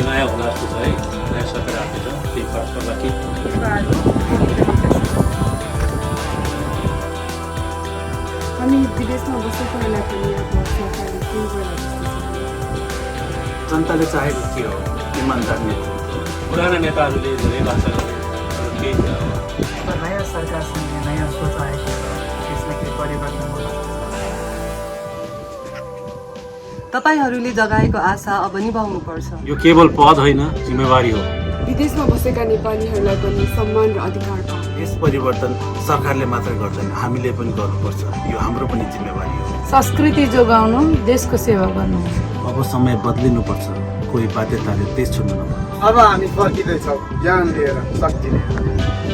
चाहिँ नयाँ होला जस्तो छ है, नयाँ सरकार आएको छ, त्यही फरकमा के अनि विदेशमा बसेकोहरूलाई पनि अब सरकारले के गरेर जनताले चाहेको के हो? इमान्दार नेतृत्व। पुराना नेताहरूले धेरै बाचा गरे, केही नयाँ सरकारसँग नयाँ सोच आएको छ, त्यसमा केही परिवर्तन होला। तपाईहरूले जगाएको आशा अब निभाउनुपर्छ। यो केवल पद होइन, जिम्मेवारी हो। विदेशमा बसेका नेपालीहरूलाई पनि सम्मान र अधिकार पाउँछ। यस परिवर्तन सरकारले मात्रै गर्दैन, हामीले पनि गर्नुपर्छ। यो हाम्रो पनि जिम्मेवारी हो। संस्कृति जोगाउनु, देशको सेवा गर्नु। अब समय बदलिनुपर्छ, कोही बाध्यताले देश छोड्नु नपर्छ। अब हामी फर्किँदैछौँ ज्ञान लिएर, शक्ति लिएर।